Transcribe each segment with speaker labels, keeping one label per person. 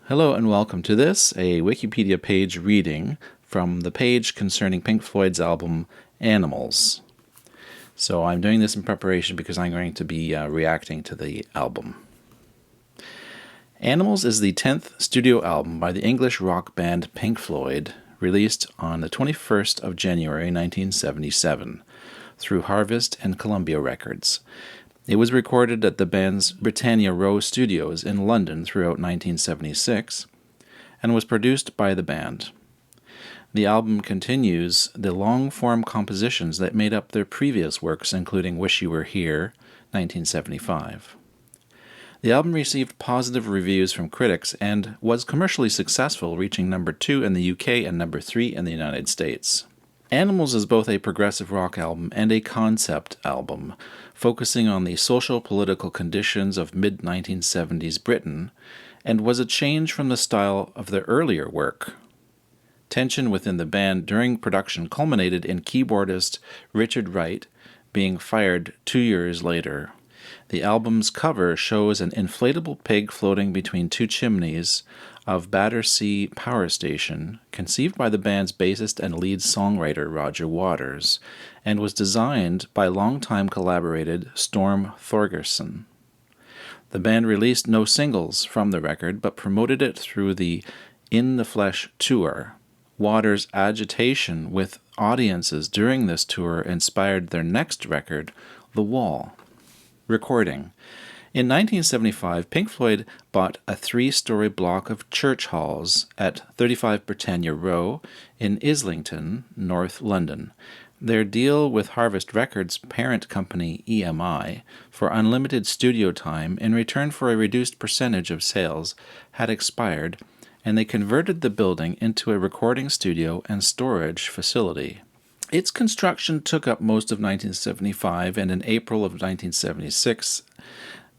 Speaker 1: Hello and welcome to this, a Wikipedia page reading from the page concerning Pink Floyd's album Animals. So I'm doing this in preparation because I'm going to be reacting to the album. Animals is the 10th studio album by the English rock band Pink Floyd, released on the 21st of January 1977 through Harvest and Columbia Records. It was recorded at the band's Britannia Row Studios in London throughout 1976 and was produced by the band. The album continues the long-form compositions that made up their previous works, including Wish You Were Here, 1975. The album received positive reviews from critics and was commercially successful, reaching number 2 in the UK and number 3 in the United States. Animals is both a progressive rock album and a concept album, focusing on the social-political conditions of mid-1970s Britain, and was a change from the style of their earlier work. Tension within the band during production culminated in keyboardist Richard Wright being fired 2 years later. The album's cover shows an inflatable pig floating between two chimneys of Battersea Power Station, conceived by the band's bassist and lead songwriter Roger Waters, and was designed by longtime collaborator Storm Thorgerson. The band released no singles from the record, but promoted it through the In the Flesh tour. Waters' agitation with audiences during this tour inspired their next record, The Wall. Recording. In 1975, Pink Floyd bought a 3-story block of church halls at 35 Britannia Row in Islington, North London. Their deal with Harvest Records' parent company EMI for unlimited studio time in return for a reduced percentage of sales had expired, and they converted the building into a recording studio and storage facility. Its construction took up most of 1975, and in April of 1976,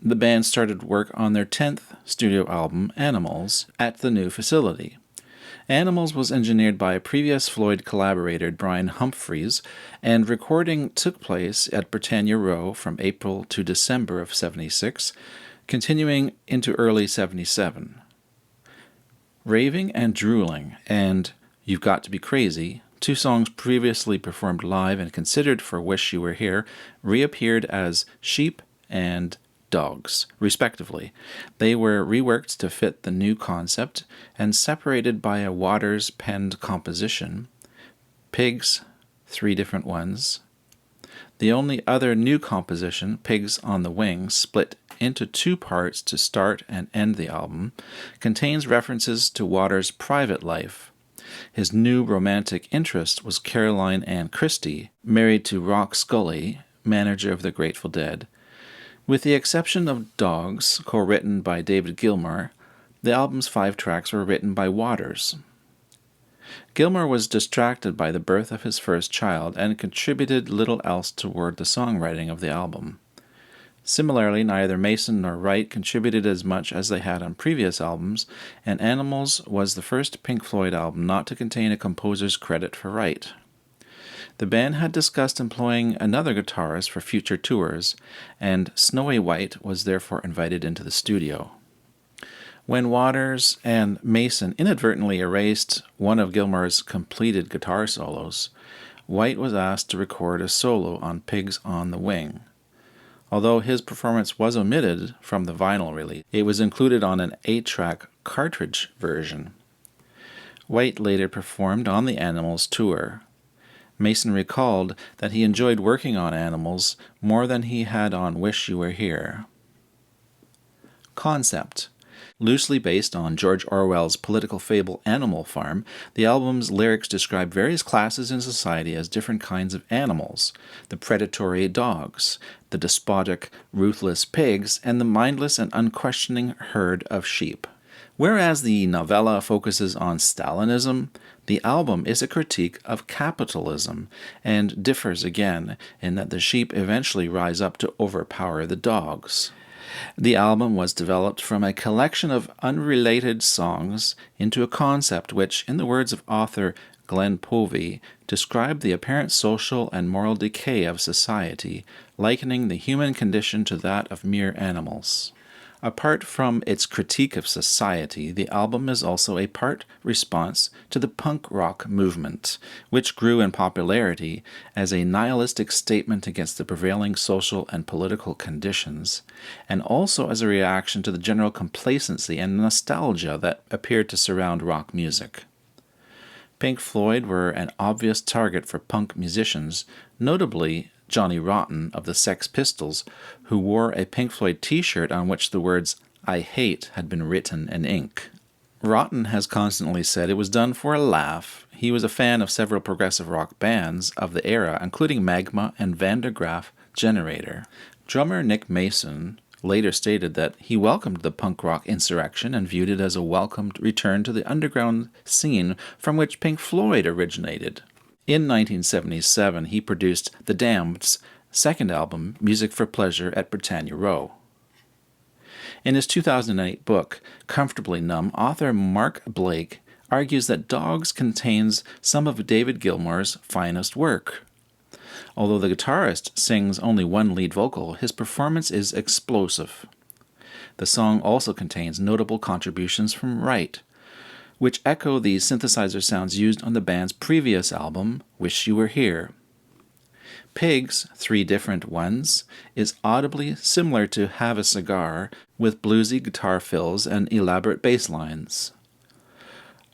Speaker 1: the band started work on their 10th studio album, Animals, at the new facility. Animals was engineered by a previous Floyd collaborator, Brian Humphries, and recording took place at Britannia Row from April to December of 76, continuing into early 77. Raving and Drooling and You've Got to Be Crazy, 2 songs previously performed live and considered for Wish You Were Here, reappeared as Sheep and Dogs, respectively. They were reworked to fit the new concept and separated by a Waters-penned composition. Pigs, 3 different ones. The only other new composition, Pigs on the Wing, split into 2 parts to start and end the album, contains references to Waters' private life. His new romantic interest was Caroline Ann Christie, married to Rock Scully, manager of the Grateful Dead. With the exception of Dogs, co-written by David Gilmour, the album's 5 tracks were written by Waters. Gilmour was distracted by the birth of his first child and contributed little else toward the songwriting of the album. Similarly, neither Mason nor Wright contributed as much as they had on previous albums, and Animals was the first Pink Floyd album not to contain a composer's credit for Wright. The band had discussed employing another guitarist for future tours, and Snowy White was therefore invited into the studio. When Waters and Mason inadvertently erased one of Gilmour's completed guitar solos, White was asked to record a solo on Pigs on the Wing. Although his performance was omitted from the vinyl release, it was included on an 8-track cartridge version. White later performed on the Animals tour. Mason recalled that he enjoyed working on Animals more than he had on Wish You Were Here. Concept. Loosely based on George Orwell's political fable Animal Farm, the album's lyrics describe various classes in society as different kinds of animals: the predatory dogs, the despotic, ruthless pigs, and the mindless and unquestioning herd of sheep. Whereas the novella focuses on Stalinism, the album is a critique of capitalism, and differs again in that the sheep eventually rise up to overpower the dogs. The album was developed from a collection of unrelated songs into a concept which, in the words of author Glenn Povey, described the apparent social and moral decay of society, likening the human condition to that of mere animals. Apart from its critique of society, the album is also a part response to the punk rock movement, which grew in popularity as a nihilistic statement against the prevailing social and political conditions, and also as a reaction to the general complacency and nostalgia that appeared to surround rock music. Pink Floyd were an obvious target for punk musicians, notably Johnny Rotten of the Sex Pistols, who wore a Pink Floyd t-shirt on which the words "I hate" had been written in ink. Rotten has constantly said it was done for a laugh. He was a fan of several progressive rock bands of the era, including Magma and Van der Graaf Generator. Drummer Nick Mason later stated that he welcomed the punk rock insurrection and viewed it as a welcomed return to the underground scene from which Pink Floyd originated. In 1977, he produced The Damned's second album, Music for Pleasure at Britannia Row. In his 2008 book, Comfortably Numb, author Mark Blake argues that Dogs contains some of David Gilmour's finest work. Although the guitarist sings only one lead vocal, his performance is explosive. The song also contains notable contributions from Wright, which echo the synthesizer sounds used on the band's previous album, Wish You Were Here. Pigs, Three Different Ones, is audibly similar to Have a Cigar, with bluesy guitar fills and elaborate bass lines.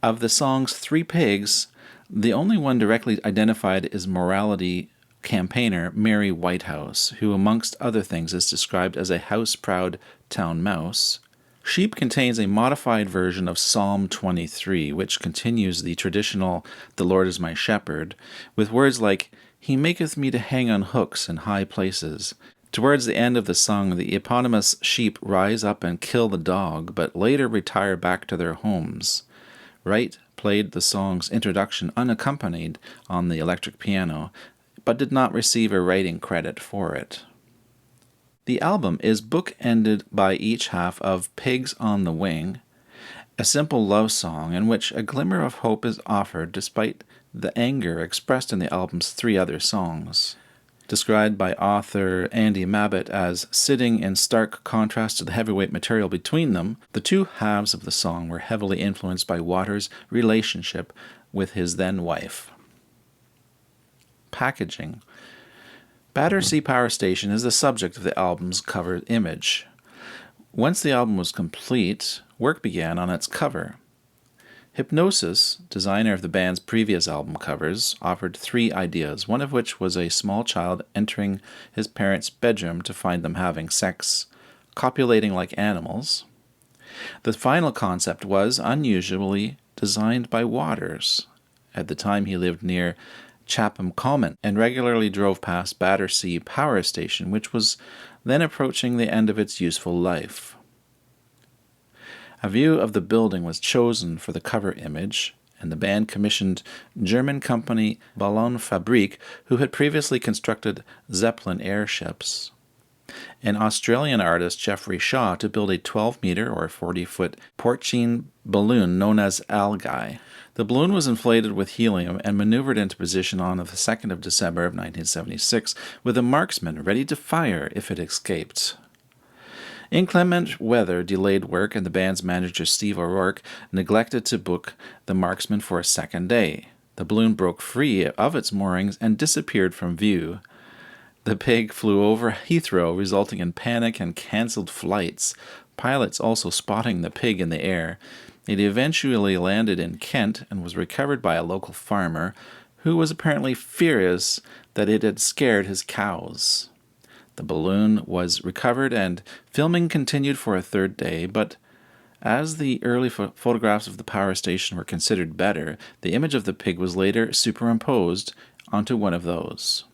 Speaker 1: Of the songs Three Pigs, the only one directly identified is morality campaigner Mary Whitehouse, who amongst other things is described as a house-proud town mouse. Sheep contains a modified version of Psalm 23, which continues the traditional "The Lord is my shepherd," with words like, "He maketh me to hang on hooks in high places." Towards the end of the song, the eponymous sheep rise up and kill the dog, but later retire back to their homes. Wright played the song's introduction unaccompanied on the electric piano, but did not receive a writing credit for it. The album is bookended by each half of Pigs on the Wing, a simple love song in which a glimmer of hope is offered despite the anger expressed in the album's three other songs. Described by author Andy Mabbitt as sitting in stark contrast to the heavyweight material between them, the two halves of the song were heavily influenced by Waters' relationship with his then-wife. Packaging. Battersea Power Station is the subject of the album's cover image. Once the album was complete, work began on its cover. Hipgnosis, designer of the band's previous album covers, offered three ideas, one of which was a small child entering his parents' bedroom to find them having sex, copulating like animals. The final concept was unusually designed by Waters. At the time he lived near Chatham Common and regularly drove past Battersea Power Station, which was then approaching the end of its useful life. A view of the building was chosen for the cover image, and the band commissioned German company Ballonfabrik, who had previously constructed Zeppelin airships, and Australian artist Jeffrey Shaw to build a 12-meter or 40-foot porcine balloon known as Algae. The balloon was inflated with helium and maneuvered into position on the 2nd of December of 1976, with a marksman ready to fire if it escaped. Inclement weather delayed work, and the band's manager Steve O'Rourke neglected to book the marksman for a second day. The balloon broke free of its moorings and disappeared from view. The pig flew over Heathrow, resulting in panic and cancelled flights, pilots also spotting the pig in the air. It eventually landed in Kent and was recovered by a local farmer, who was apparently furious that it had scared his cows. The balloon was recovered and filming continued for a third day, but as the early photographs of the power station were considered better, the image of the pig was later superimposed onto one of those.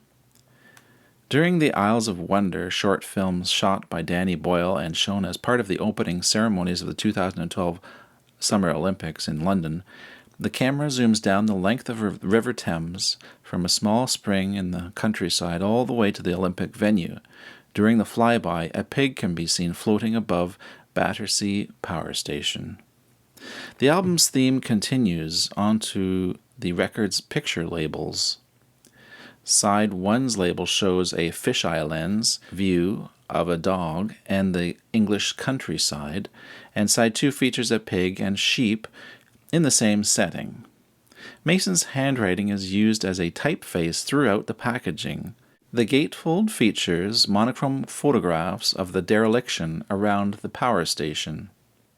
Speaker 1: During the Isles of Wonder short films shot by Danny Boyle and shown as part of the opening ceremonies of the 2012 Summer Olympics in London, the camera zooms down the length of River Thames from a small spring in the countryside all the way to the Olympic venue. During the flyby, a pig can be seen floating above Battersea Power Station. The album's theme continues onto the record's picture labels. Side 1's label shows a fisheye lens view of a dog and the English countryside, and side 2 features a pig and sheep in the same setting. Mason's handwriting is used as a typeface throughout the packaging. The gatefold features monochrome photographs of the dereliction around the power station.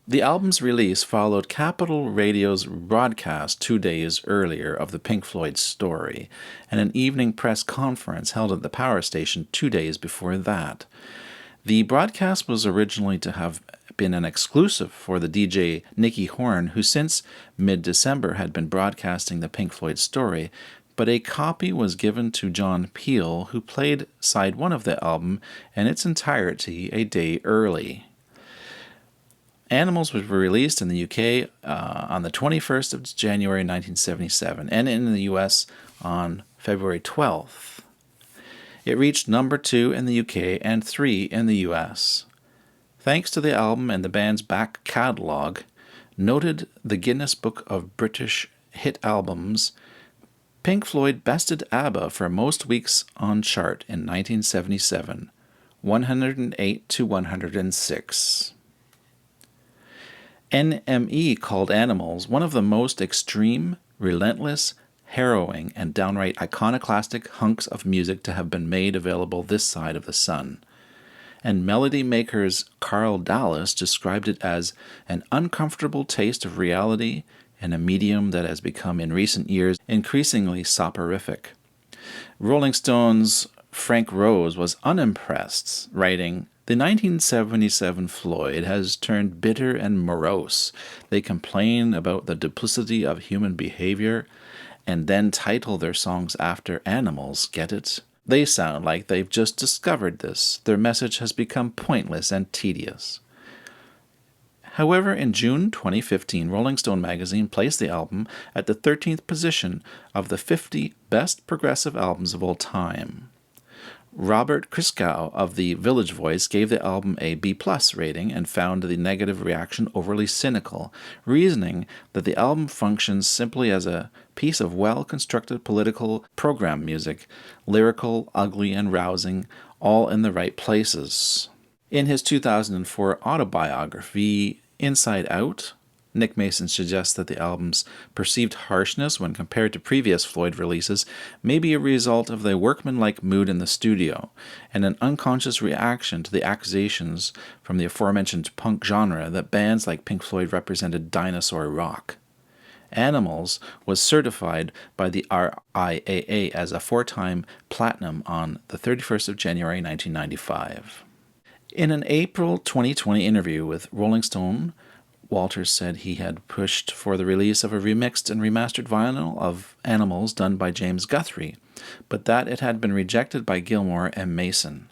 Speaker 1: The album's release followed Capital Radio's broadcast 2 days earlier of the Pink Floyd story, and an evening press conference held at the power station 2 days before that. The broadcast was originally to have been an exclusive for the DJ Nicky Horn, who since mid-December had been broadcasting the Pink Floyd story, but a copy was given to John Peel, who played side 1 of the album in its entirety a day early. Animals was released in the UK on the 21st of January 1977 and in the US on February 12th. It reached number 2 in the UK and 3 in the US. Thanks to the album and the band's back catalogue, noted the Guinness Book of British Hit Albums, Pink Floyd bested ABBA for most weeks on chart in 1977, 108 to 106. NME called Animals one of the most extreme, relentless, harrowing, and downright iconoclastic hunks of music to have been made available this side of the sun. And melody makers Carl Dallas described it as an uncomfortable taste of reality in a medium that has become in recent years increasingly soporific. Rolling Stone's Frank Rose was unimpressed, writing, "The 1977 Floyd has turned bitter and morose. They complain about the duplicity of human behavior and then title their songs after animals, get it? They sound like they've just discovered this. Their message has become pointless and tedious." However, in June 2015, Rolling Stone magazine placed the album at the 13th position of the 50 best progressive albums of all time. Robert Christgau of the Village Voice gave the album a B+ rating and found the negative reaction overly cynical, reasoning that the album functions simply as a piece of well-constructed political program music, lyrical, ugly, and rousing, all in the right places. In his 2004 autobiography, Inside Out, Nick Mason suggests that the album's perceived harshness when compared to previous Floyd releases may be a result of the workmanlike mood in the studio and an unconscious reaction to the accusations from the aforementioned punk genre that bands like Pink Floyd represented dinosaur rock. Animals was certified by the RIAA as a 4-time platinum on the 31st of January 1995. In an April 2020 interview with Rolling Stone, Walters said he had pushed for the release of a remixed and remastered vinyl of Animals done by James Guthrie, but that it had been rejected by Gilmour and Mason.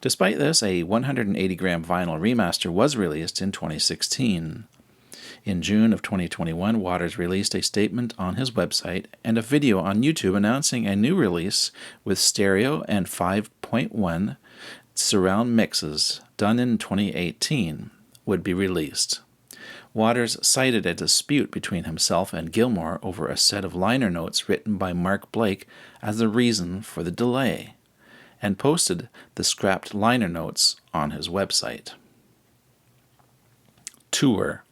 Speaker 1: Despite this, a 180-gram vinyl remaster was released in 2016. In June of 2021, Waters released a statement on his website and a video on YouTube announcing a new release with stereo and 5.1 surround mixes done in 2018 would be released. Waters cited a dispute between himself and Gilmour over a set of liner notes written by Mark Blake as the reason for the delay, and posted the scrapped liner notes on his website. Tour.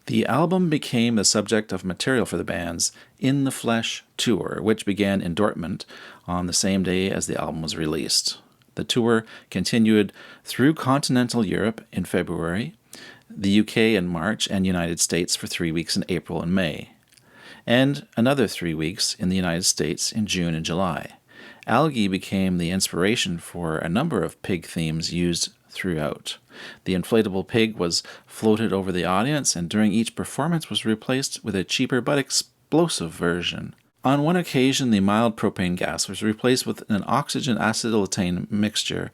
Speaker 1: The album became the subject of material for the band's In the Flesh tour, which began in Dortmund on the same day as the album was released. The tour continued through continental Europe in February, the UK in March, and United States for 3 weeks in April and May, and another 3 weeks in the United States in June and July. Algae became the inspiration for a number of pig themes used throughout. The inflatable pig was floated over the audience, and during each performance was replaced with a cheaper but explosive version. On one occasion, the mild propane gas was replaced with an oxygen acetylene mixture,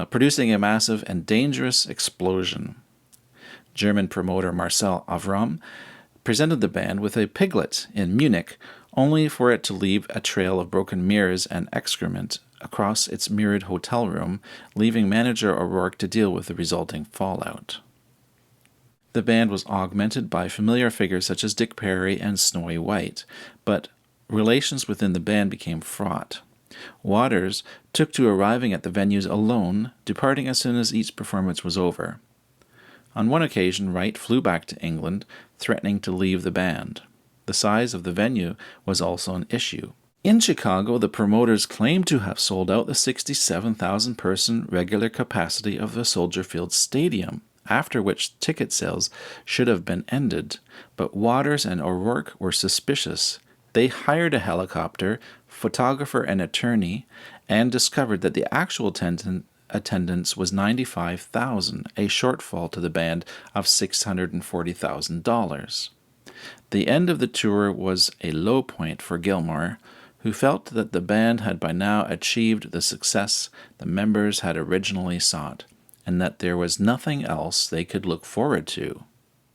Speaker 1: producing a massive and dangerous explosion. German promoter Marcel Avram presented the band with a piglet in Munich, only for it to leave a trail of broken mirrors and excrement across its mirrored hotel room, leaving manager O'Rourke to deal with the resulting fallout. The band was augmented by familiar figures such as Dick Perry and Snowy White, but relations within the band became fraught. Waters took to arriving at the venues alone, departing as soon as each performance was over. On one occasion, Wright flew back to England, threatening to leave the band. The size of the venue was also an issue. In Chicago, the promoters claimed to have sold out the 67,000-person regular capacity of the Soldier Field Stadium, after which ticket sales should have been ended. But Waters and O'Rourke were suspicious. They hired a helicopter, photographer and attorney, and discovered that the actual attendance was 95,000, a shortfall to the band of $640,000. The end of the tour was a low point for Gilmour, who felt that the band had by now achieved the success the members had originally sought, and that there was nothing else they could look forward to.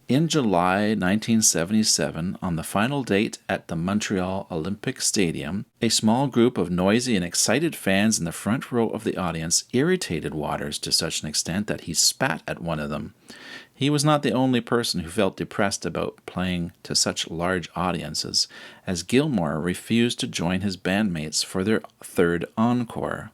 Speaker 1: In July 1977, on the final date at the Montreal Olympic Stadium, a small group of noisy and excited fans in the front row of the audience irritated Waters to such an extent that he spat at one of them. He was not the only person who felt depressed about playing to such large audiences, as Gilmour refused to join his bandmates for their third encore.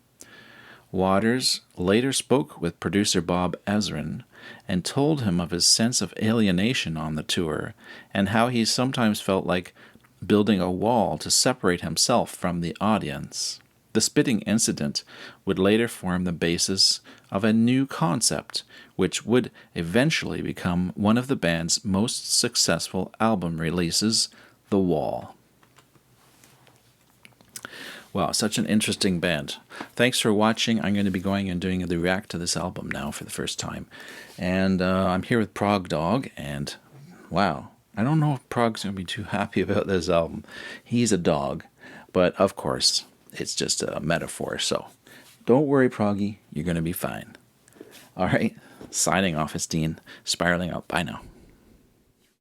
Speaker 1: Waters later spoke with producer Bob Ezrin and told him of his sense of alienation on the tour and how he sometimes felt like building a wall to separate himself from the audience. The spitting incident would later form the basis of a new concept, which would eventually become one of the band's most successful album releases, The Wall. Wow, such an interesting band. Thanks for watching. I'm going to be going and doing the react to this album now for the first time. And I'm here with Prog Dog, and wow, I don't know if Prog's going to be too happy about this album. He's a dog, but of course, it's just a metaphor, so don't worry, Proggy, you're going to be fine. All right, signing off, it's Dean, spiraling out. Bye now.